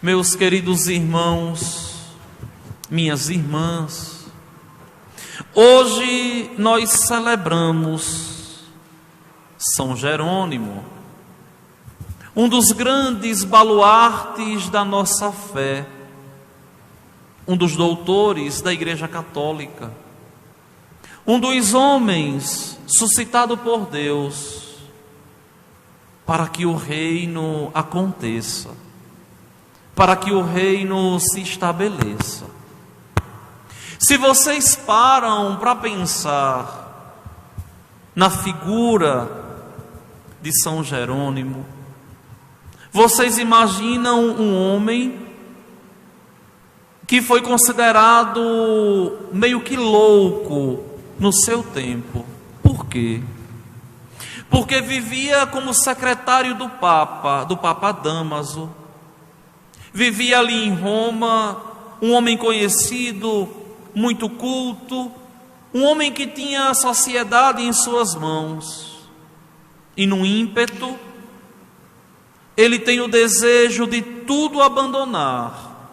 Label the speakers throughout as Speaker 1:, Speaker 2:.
Speaker 1: Meus queridos irmãos, minhas irmãs, hoje nós celebramos São Jerônimo, um dos grandes baluartes da nossa fé, um dos doutores da Igreja Católica, um dos homens suscitado por Deus para que o reino aconteça, para que o reino se estabeleça. Se vocês param para pensar na figura de São Jerônimo, vocês imaginam um homem que foi considerado meio que louco no seu tempo. Por quê? Porque vivia como secretário do Papa Dámaso. Vivia ali em Roma, um homem conhecido, muito culto, um homem que tinha a sociedade em suas mãos. E no ímpeto, ele tem o desejo de tudo abandonar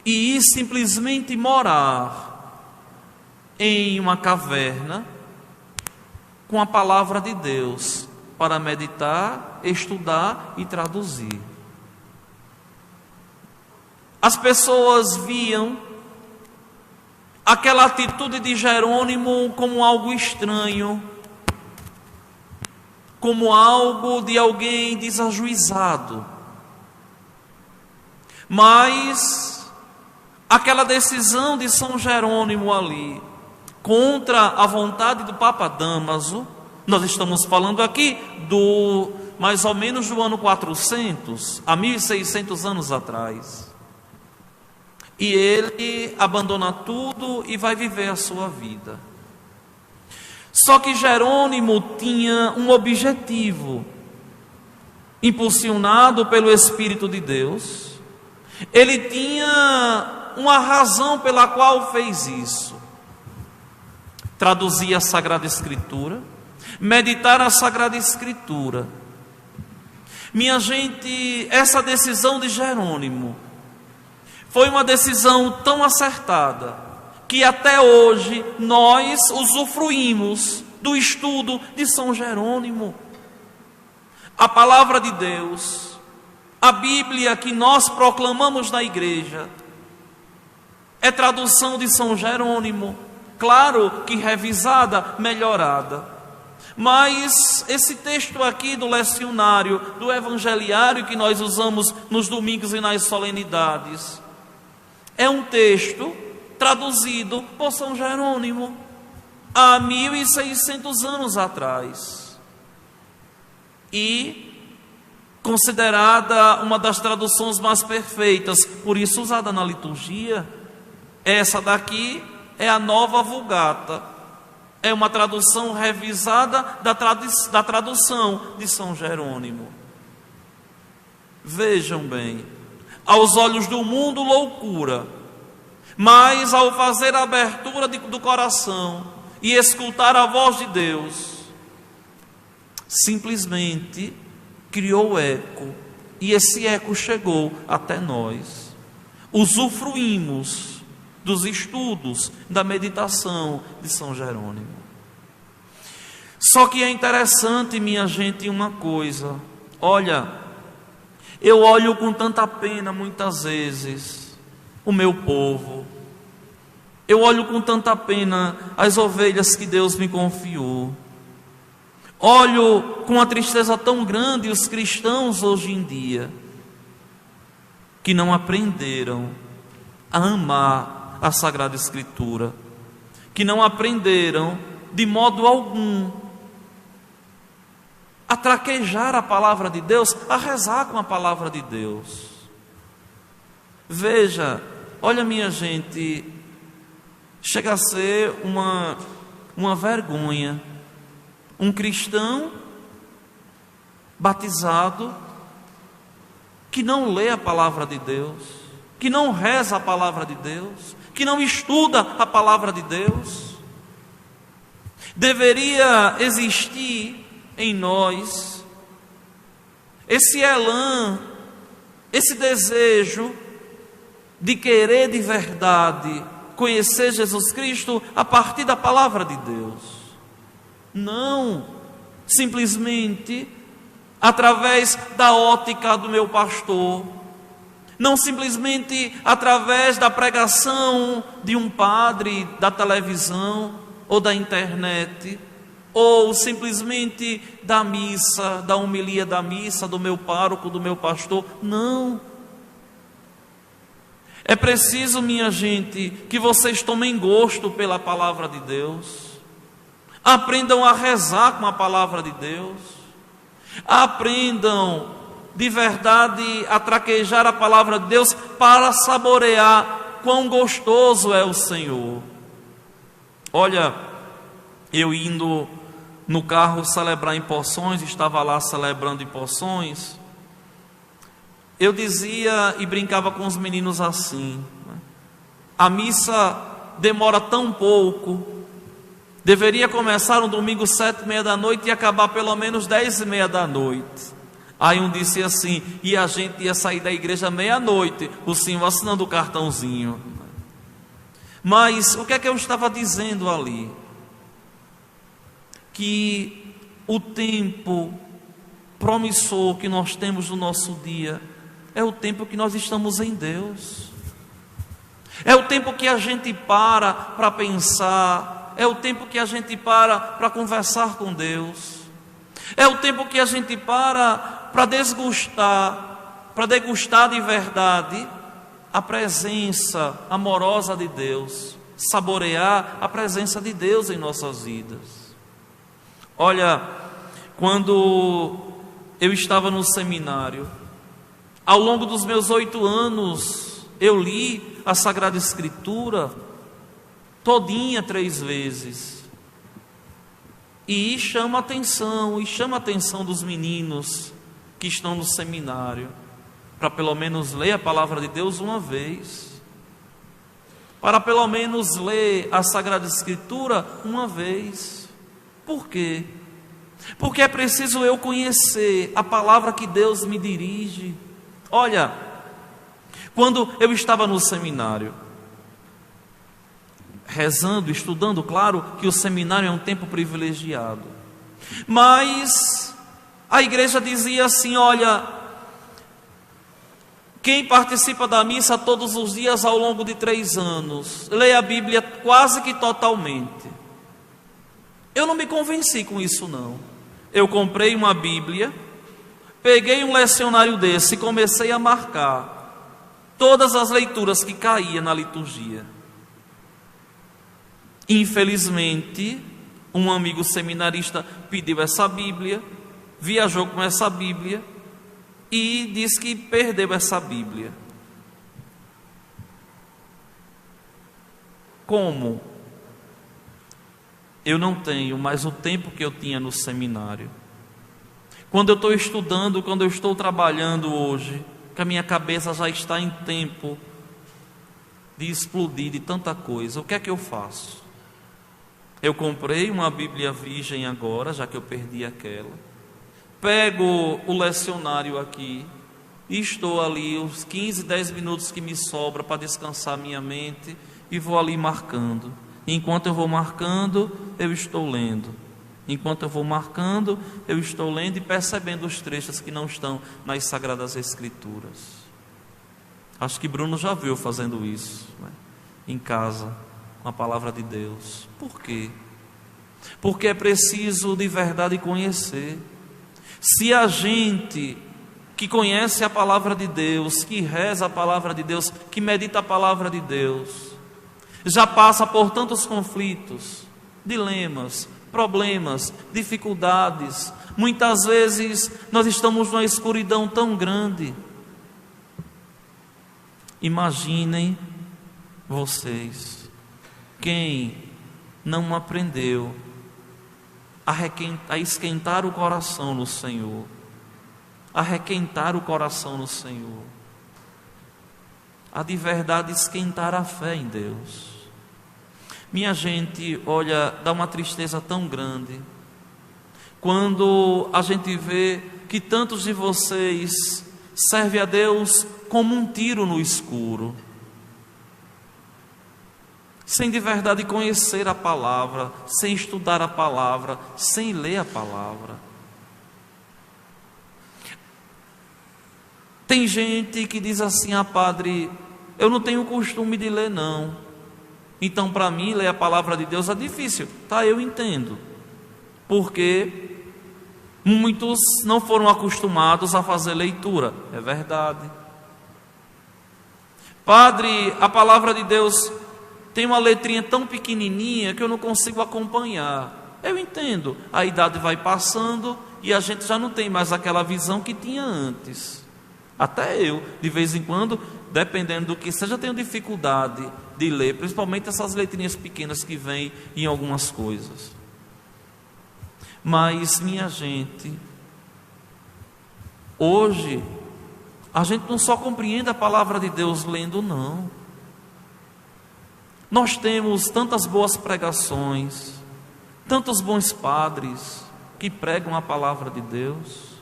Speaker 1: e ir simplesmente morar em uma caverna com a palavra de Deus para meditar, estudar e traduzir. As pessoas viam aquela atitude de Jerônimo como algo estranho, como algo de alguém desajuizado. Mas aquela decisão de São Jerônimo ali, contra a vontade do Papa Dámaso, nós estamos falando aqui do mais ou menos do ano 400, a 1600 anos atrás. E ele abandona tudo e vai viver a sua vida. Só que Jerônimo tinha um objetivo, impulsionado pelo Espírito de Deus. Ele tinha uma razão pela qual fez isso: traduzir a Sagrada Escritura, meditar a Sagrada Escritura. Minha gente, essa decisão de Jerônimo foi uma decisão tão acertada que até hoje nós usufruímos do estudo de São Jerônimo. A palavra de Deus, a Bíblia que nós proclamamos na igreja, é tradução de São Jerônimo, claro que revisada, melhorada. Mas esse texto aqui do lecionário, do evangeliário que nós usamos nos domingos e nas solenidades, é um texto traduzido por São Jerônimo há 1600 anos atrás e considerada uma das traduções mais perfeitas, por isso usada na liturgia. Essa daqui é a Nova Vulgata, é uma tradução revisada da tradução de São Jerônimo. Vejam bem, aos olhos do mundo, loucura, mas ao fazer a abertura do coração e escutar a voz de Deus, simplesmente criou eco, e esse eco chegou até nós. Usufruímos dos estudos, da meditação de São Jerônimo. Só que é interessante, minha gente, uma coisa. Olha, eu olho com tanta pena muitas vezes o meu povo. Eu olho com tanta pena as ovelhas que Deus me confiou. Olho com uma tristeza tão grande os cristãos hoje em dia, que não aprenderam a amar a Sagrada Escritura, que não aprenderam de modo algum a traquejar a palavra de Deus, a rezar com a palavra de Deus. Veja, olha, minha gente, chega a ser uma vergonha um cristão batizado que não lê a palavra de Deus, que não reza a palavra de Deus, que não estuda a palavra de Deus. Deveria existir em nós esse elan esse desejo de querer de verdade conhecer Jesus Cristo a partir da palavra de Deus. Não simplesmente através da ótica do meu pastor, não simplesmente através da pregação de um padre da televisão ou da internet, ou simplesmente da missa, da homilia da missa, do meu pároco, do meu pastor. Não. É preciso, minha gente, que vocês tomem gosto pela palavra de Deus, aprendam a rezar com a palavra de Deus, aprendam de verdade a traquejar a palavra de Deus para saborear quão gostoso é o Senhor. Olha, eu indo no carro celebrar em Poções, estava lá celebrando em Poções, eu dizia e brincava com os meninos assim: a missa demora tão pouco, deveria começar no domingo 7h30 da noite e acabar pelo menos 10h30 da noite. Aí um disse assim: e a gente ia sair da igreja meia-noite, o senhor assinando o cartãozinho. Mas o que é que eu estava dizendo ali? Que o tempo promissor que nós temos no nosso dia é o tempo que nós estamos em Deus, é o tempo que a gente para pensar, é o tempo que a gente para conversar com Deus, é o tempo que a gente para degustar de verdade a presença amorosa de Deus, saborear a presença de Deus em nossas vidas. Olha, quando eu estava no seminário, ao longo dos meus 8 anos, eu li a Sagrada Escritura todinha 3 vezes. E chama a atenção dos meninos que estão no seminário, para pelo menos ler a palavra de Deus uma vez, para pelo menos ler a Sagrada Escritura uma vez. Por quê? Porque é preciso eu conhecer a palavra que Deus me dirige. Olha, quando eu estava no seminário, rezando, estudando, claro que o seminário é um tempo privilegiado, mas a igreja dizia assim: olha, quem participa da missa todos os dias ao longo de 3 anos, lê a Bíblia quase que totalmente. Eu não me convenci com isso não. Eu comprei uma Bíblia, peguei um lecionário desse e comecei a marcar todas as leituras que caíam na liturgia. Infelizmente, um amigo seminarista pediu essa Bíblia, viajou com essa Bíblia e disse que perdeu essa Bíblia. Como? Eu não tenho mais o tempo que eu tinha no seminário. Quando eu estou estudando, quando eu estou trabalhando hoje, que a minha cabeça já está em tempo de explodir de tanta coisa, o que é que eu faço? Eu comprei uma Bíblia virgem agora, já que eu perdi aquela. Pego o lecionário aqui e estou ali os 15, 10 minutos que me sobra para descansar minha mente e vou ali marcando. Enquanto eu vou marcando, eu estou lendo. Enquanto eu vou marcando, eu estou lendo e percebendo os trechos que não estão nas Sagradas Escrituras. Acho que Bruno já viu fazendo isso, né? Em casa, com a palavra de Deus. Por quê? Porque é preciso de verdade conhecer. Se a gente que conhece a palavra de Deus, que reza a palavra de Deus, que medita a palavra de Deus, já passa por tantos conflitos, dilemas, problemas, dificuldades, muitas vezes nós estamos numa escuridão tão grande. Imaginem vocês, quem não aprendeu a esquentar o coração no Senhor, a requentar o coração no Senhor, a de verdade esquentar a fé em Deus. Minha gente, olha, dá uma tristeza tão grande quando a gente vê que tantos de vocês serve a Deus como um tiro no escuro, sem de verdade conhecer a palavra, sem estudar a palavra, sem ler a palavra. Tem gente que diz assim: ah, padre, eu não tenho costume de ler não, então para mim ler a palavra de Deus é difícil. Tá, eu entendo, porque muitos não foram acostumados a fazer leitura, é verdade. Padre, a palavra de Deus tem uma letrinha tão pequenininha que eu não consigo acompanhar. Eu entendo, a idade vai passando e a gente já não tem mais aquela visão que tinha antes. Até eu, de vez em quando, dependendo do que seja, tenho dificuldade de ler, principalmente essas letrinhas pequenas que vêm em algumas coisas. Mas, minha gente, hoje, a gente não só compreende a palavra de Deus lendo, não. Nós temos tantas boas pregações, tantos bons padres que pregam a palavra de Deus.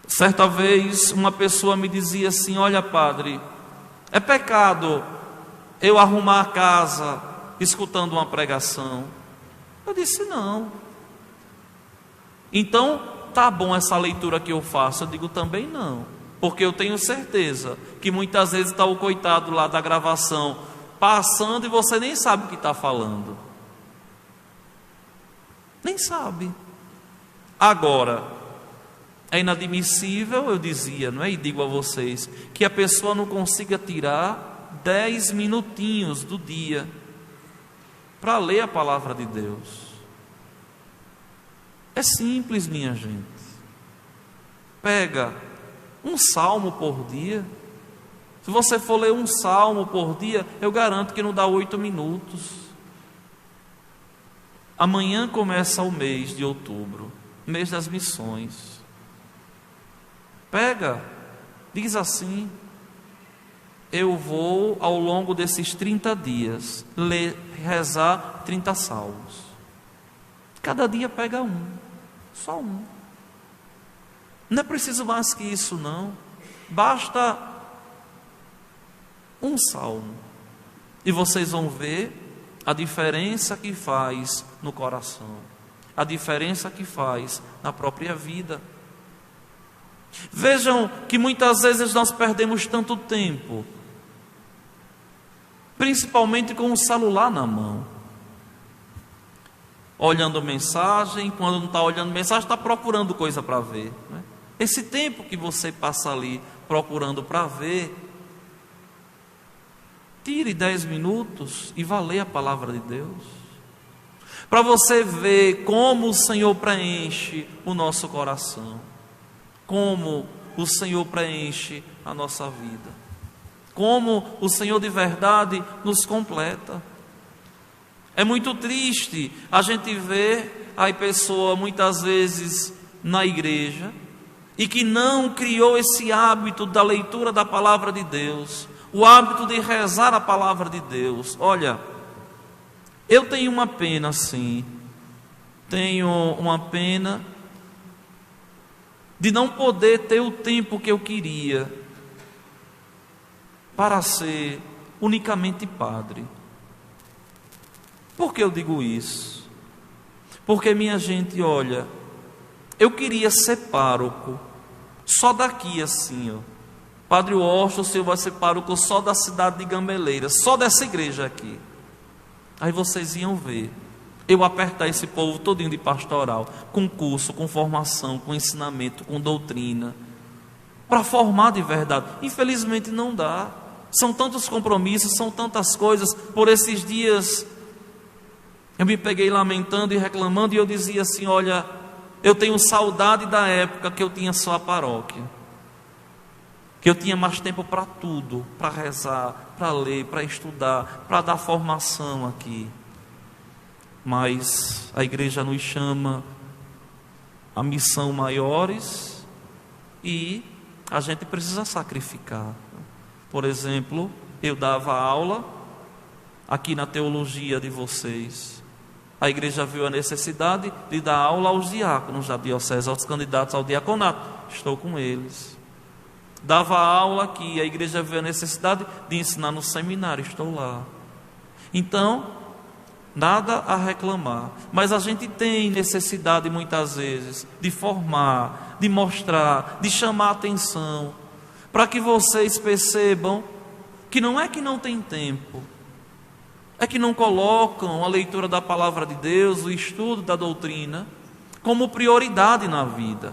Speaker 1: Certa vez uma pessoa me dizia assim: olha, padre, é pecado eu arrumar a casa escutando uma pregação? Eu disse: não. Então tá bom essa leitura que eu faço? Eu digo: também não, porque eu tenho certeza que muitas vezes está o coitado lá da gravação passando e você nem sabe o que está falando, nem sabe. Agora, é inadmissível, eu dizia, não é? E digo a vocês, que a pessoa não consiga tirar 10 minutinhos do dia para ler a palavra de Deus. É simples, minha gente. Pega um salmo por dia. Se você for ler um salmo por dia, eu garanto que não dá 8 minutos. Amanhã começa o mês de outubro, mês das missões. Pega, diz assim: eu vou ao longo desses 30 dias rezar 30 salmos. Cada dia pega um, só um. Não é preciso mais que isso não. Basta um salmo. E vocês vão ver a diferença que faz no coração, a diferença que faz na própria vida. Vejam que muitas vezes nós perdemos tanto tempo, principalmente com o celular na mão, olhando mensagem. Quando não está olhando mensagem, está procurando coisa para ver, né? Esse tempo que você passa ali procurando para ver, tire 10 minutos e vá ler a palavra de Deus, para você ver como o Senhor preenche o nosso coração, como o Senhor preenche a nossa vida, como o Senhor de verdade nos completa. É muito triste a gente ver a pessoa muitas vezes na igreja e que não criou esse hábito da leitura da palavra de Deus, o hábito de rezar a palavra de Deus. Olha, eu tenho uma pena, sim, tenho uma pena de não poder ter o tempo que eu queria para ser unicamente padre. Por que eu digo isso? Porque, minha gente, olha, eu queria ser pároco só daqui assim, ó. Padre Washington, o senhor vai ser pároco só da cidade de Gameleira, só dessa igreja aqui. Aí vocês iam ver eu apertar esse povo todinho de pastoral, com curso, com formação, com ensinamento, com doutrina, para formar de verdade. Infelizmente não dá. São tantos compromissos, são tantas coisas. Por esses dias eu me peguei lamentando e reclamando, e eu dizia assim: olha, eu tenho saudade da época que eu tinha só a paróquia, que eu tinha mais tempo para tudo, para rezar, para ler, para estudar, para dar formação aqui. Mas a igreja nos chama a missão maiores e a gente precisa sacrificar. Por exemplo, eu dava aula aqui na teologia de vocês. A igreja viu a necessidade de dar aula aos diáconos da diocese, aos candidatos ao diaconato. estou com eles. Dava aula aqui, a igreja vê a necessidade de ensinar no seminário, estou lá. Então, nada a reclamar, mas a gente tem necessidade muitas vezes de formar, de mostrar, de chamar a atenção, para que vocês percebam que não é que não tem tempo, é que não colocam a leitura da palavra de Deus, o estudo da doutrina, como prioridade na vida.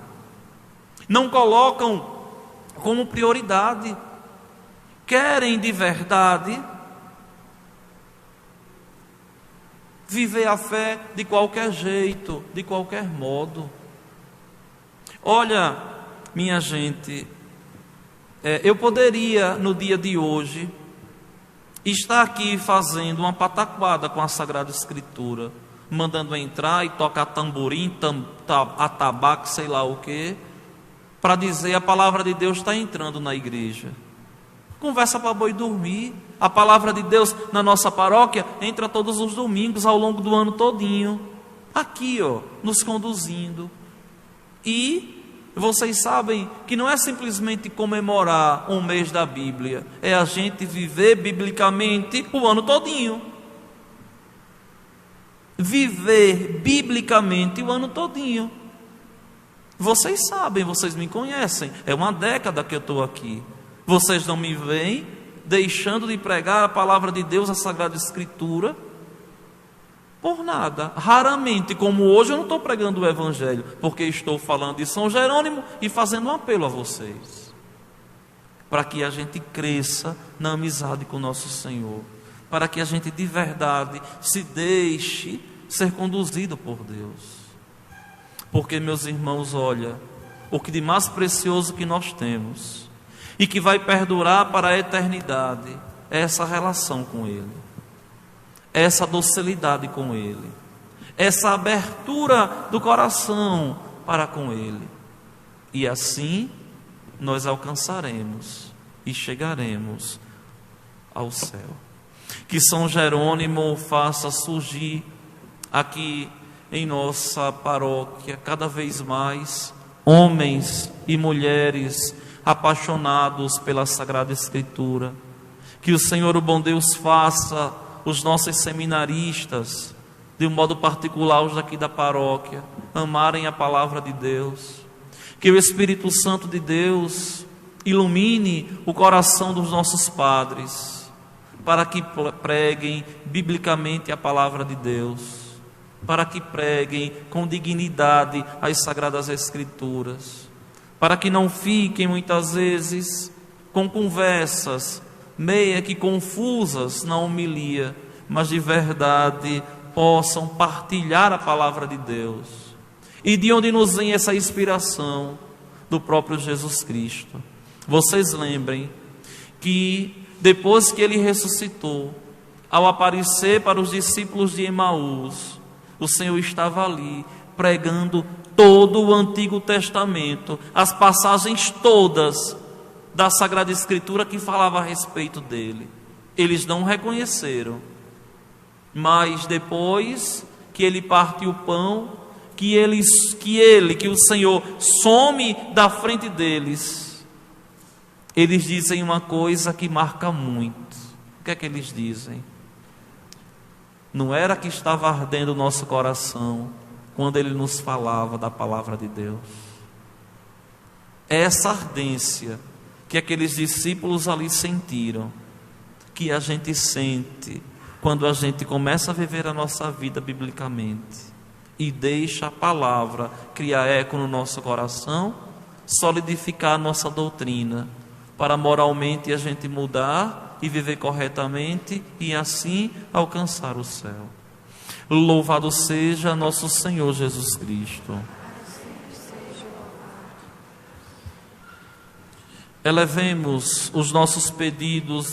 Speaker 1: Não colocam como prioridade. Querem de verdade viver a fé de qualquer jeito, de qualquer modo. Olha, minha gente, eu poderia no dia de hoje estar aqui fazendo uma pataquada com a Sagrada Escritura, mandando entrar e tocar tamborim, atabaque, sei lá o que, para dizer a palavra de Deus está entrando na igreja. Conversa para boi dormir. A palavra de Deus na nossa paróquia entra todos os domingos ao longo do ano todinho, aqui nos conduzindo. E vocês sabem que não é simplesmente comemorar um mês da Bíblia, é a gente viver biblicamente o ano todinho. Viver biblicamente o ano todinho. Vocês sabem, vocês me conhecem, é uma década que eu estou aqui. Vocês não me veem deixando de pregar a palavra de Deus, a Sagrada Escritura, por nada. Raramente, como hoje, eu não estou pregando o Evangelho, porque estou falando de São Jerônimo e fazendo um apelo a vocês, para que a gente cresça na amizade com nosso Senhor, para que a gente de verdade se deixe ser conduzido por Deus. Porque, meus irmãos, olha, o que de mais precioso que nós temos e que vai perdurar para a eternidade é essa relação com Ele, essa docilidade com Ele, essa abertura do coração para com Ele. E assim nós alcançaremos e chegaremos ao céu. Que São Jerônimo faça surgir aqui em nossa paróquia cada vez mais homens e mulheres apaixonados pela Sagrada Escritura. Que o Senhor, o bom Deus, faça os nossos seminaristas, de um modo particular os daqui da paróquia, amarem a palavra de Deus. Que o Espírito Santo de Deus ilumine o coração dos nossos padres, para que preguem biblicamente a palavra de Deus, para que preguem com dignidade as Sagradas Escrituras, para que não fiquem muitas vezes com conversas meia que confusas na homilia, mas de verdade possam partilhar a palavra de Deus. E de onde nos vem essa inspiração? Do próprio Jesus Cristo. Vocês lembrem que depois que Ele ressuscitou, ao aparecer para os discípulos de Emaús, o Senhor estava ali pregando todo o Antigo Testamento, as passagens todas da Sagrada Escritura que falava a respeito dele. Eles não reconheceram, mas depois que Ele partiu o pão, que o Senhor some da frente deles, eles dizem uma coisa que marca muito. O que é que eles dizem? Não era que estava ardendo o nosso coração quando Ele nos falava da palavra de Deus? É essa ardência que aqueles discípulos ali sentiram, que a gente sente quando a gente começa a viver a nossa vida biblicamente e deixa a palavra criar eco no nosso coração, solidificar a nossa doutrina, para moralmente a gente mudar e viver corretamente e assim alcançar o céu. Louvado seja nosso Senhor Jesus Cristo. Elevemos os nossos pedidos